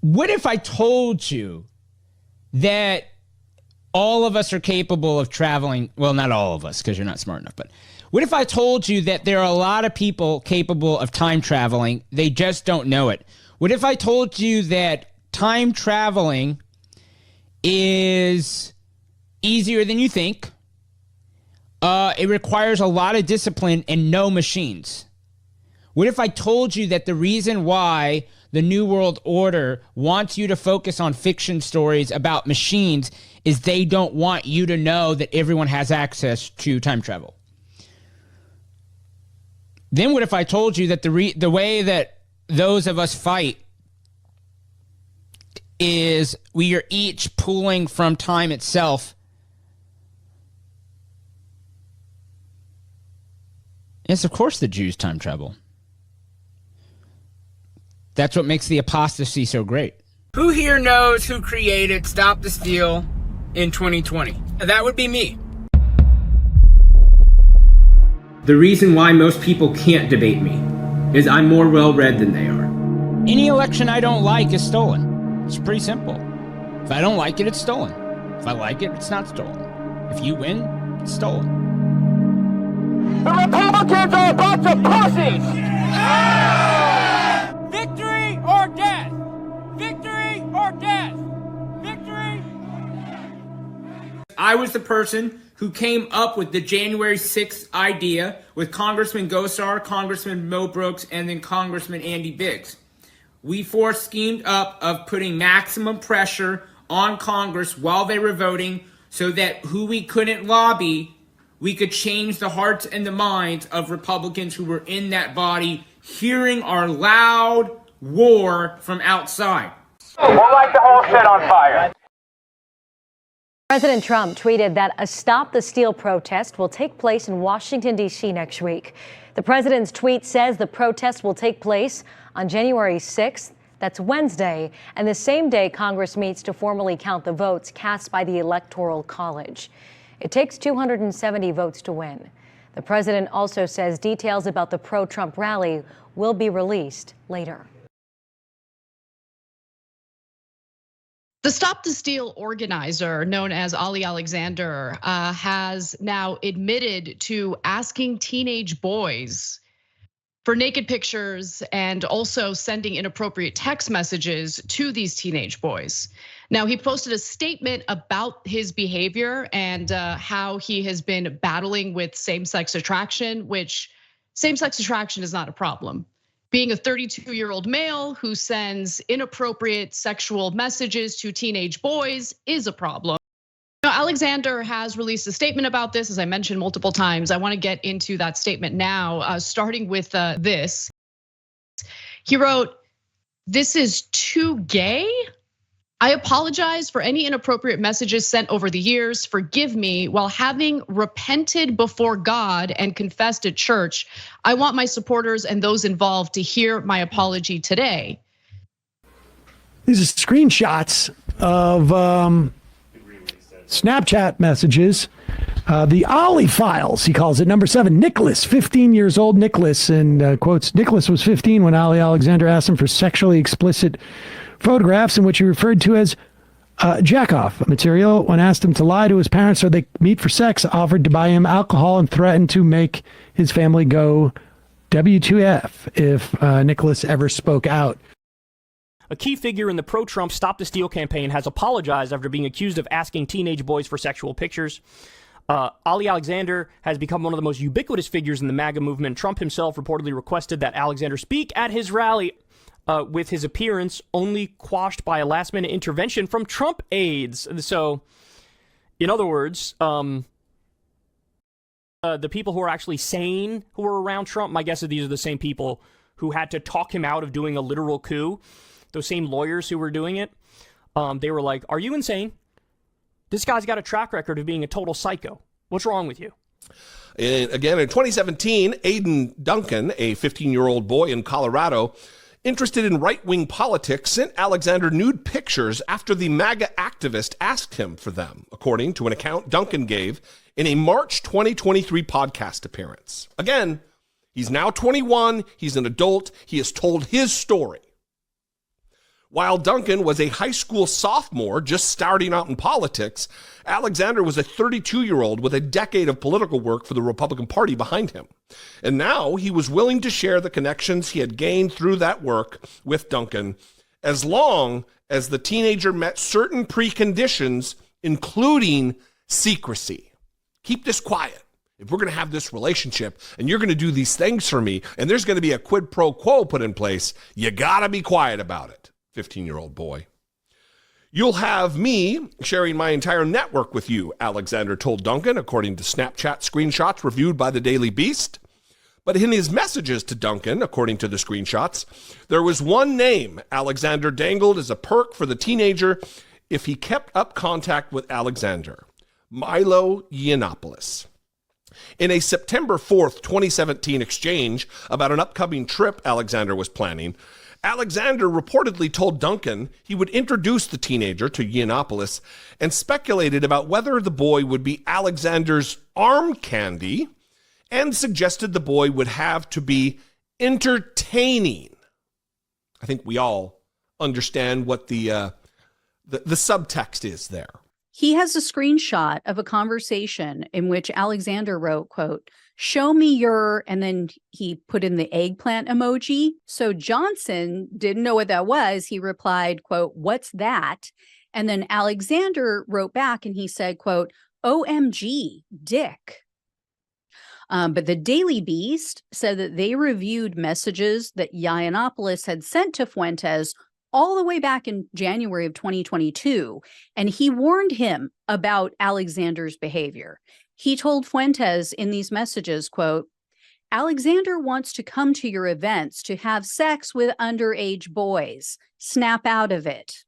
What if I told you that all of us are capable of traveling? Well, not all of us, because you're not smart enough. But what if I told you that there are a lot of people capable of time traveling? They just don't know it. What if I told you that time traveling is easier than you think? It requires a lot of discipline and no machines. What if I told you that the reason why the New World Order wants you to focus on fiction stories about machines is they don't want you to know that everyone has access to time travel? Then what if I told you that the way that those of us fight is we are each pulling from time itself? Yes, of course the Jews time travel. That's what makes the apostasy so great. Who here knows who created Stop the Steal in 2020? That would be me. The reason why most people can't debate me is I'm more well-read than they are. Any election I don't like is stolen. It's pretty simple. If I don't like it, it's stolen. If I like it, it's not stolen. If you win, it's stolen. The Republicans are a bunch of pussies! Victory or death! Victory or death! Victory! I was the person who came up with the January 6th idea with Congressman Gosar, Congressman Mo Brooks, and then Congressman Andy Biggs. We four schemed up of putting maximum pressure on Congress while they were voting so that who we couldn't lobby, we could change the hearts and the minds of Republicans who were in that body hearing our loud war from outside. We'll light the whole shit on fire. President Trump tweeted that a Stop the Steal protest will take place in Washington, D.C. next week. The president's tweet says the protest will take place on January 6th. That's Wednesday, and the same day Congress meets to formally count the votes cast by the Electoral College. It takes 270 votes to win. The president also says details about the pro-Trump rally will be released later. The Stop the Steal organizer, known as Ali Alexander, has now admitted to asking teenage boys for naked pictures and also sending inappropriate text messages to these teenage boys. Now, he posted a statement about his behavior and how he has been battling with same-sex attraction, which same-sex attraction is not a problem. Being a 32-year-old male who sends inappropriate sexual messages to teenage boys is a problem. Now, Alexander has released a statement about this, as I mentioned multiple times. I want to get into that statement now, starting with this. He wrote, "This is too gay. I apologize for any inappropriate messages sent over the years. Forgive me. While having repented before God and confessed at church, I want my supporters and those involved to hear my apology today." These are screenshots of Snapchat messages. The Ollie files, he calls it. Number 7, Nicholas, 15 years old. Nicholas, and quotes, Nicholas was 15 when Ali Alexander asked him for sexually explicit photographs in which he referred to as jack-off material. When asked him to lie to his parents so they meet for sex, offered to buy him alcohol and threatened to make his family go W2F if Nicholas ever spoke out. A key figure in the pro-Trump Stop the Steal campaign has apologized after being accused of asking teenage boys for sexual pictures. Ali Alexander has become one of the most ubiquitous figures in the MAGA movement. Trump himself reportedly requested that Alexander speak at his rally, with his appearance only quashed by a last-minute intervention from Trump aides. So, in other words, the people who are actually sane who are around Trump, my guess is these are the same people who had to talk him out of doing a literal coup. Those same lawyers who were doing it, they were like, "Are you insane? This guy's got a track record of being a total psycho. What's wrong with you?" Again, in 2017, Aiden Duncan, a 15-year-old boy in Colorado, interested in right-wing politics, sent Alexander nude pictures after the MAGA activist asked him for them, according to an account Duncan gave in a March 2023 podcast appearance. Again, he's now 21, he's an adult, he has told his story. While Duncan was a high school sophomore just starting out in politics, Alexander was a 32-year-old with a decade of political work for the Republican Party behind him. And now he was willing to share the connections he had gained through that work with Duncan, as long as the teenager met certain preconditions, including secrecy. Keep this quiet. If we're going to have this relationship and you're going to do these things for me and there's going to be a quid pro quo put in place, you got to be quiet about it. 15-year-old boy. You'll have me sharing my entire network with you, Alexander told Duncan, according to Snapchat screenshots reviewed by the Daily Beast. But in his messages to Duncan, according to the screenshots, there was one name Alexander dangled as a perk for the teenager if he kept up contact with Alexander: Milo Yiannopoulos. In a September 4th, 2017 exchange about an upcoming trip Alexander was planning, Alexander reportedly told Duncan he would introduce the teenager to Yiannopoulos and speculated about whether the boy would be Alexander's arm candy and suggested the boy would have to be entertaining. I think we all understand what the subtext is there. He has a screenshot of a conversation in which Alexander wrote, quote, "Show me your," and then he put in the eggplant emoji. So Johnson didn't know what that was. He replied, quote, "What's that?" And then Alexander wrote back and he said, quote, "OMG, dick." But the Daily Beast said that they reviewed messages that Yiannopoulos had sent to Fuentes all the way back in January of 2022, and he warned him about Alexander's behavior. He told Fuentes in these messages, quote, "Alexander wants to come to your events to have sex with underage boys. Snap out of it."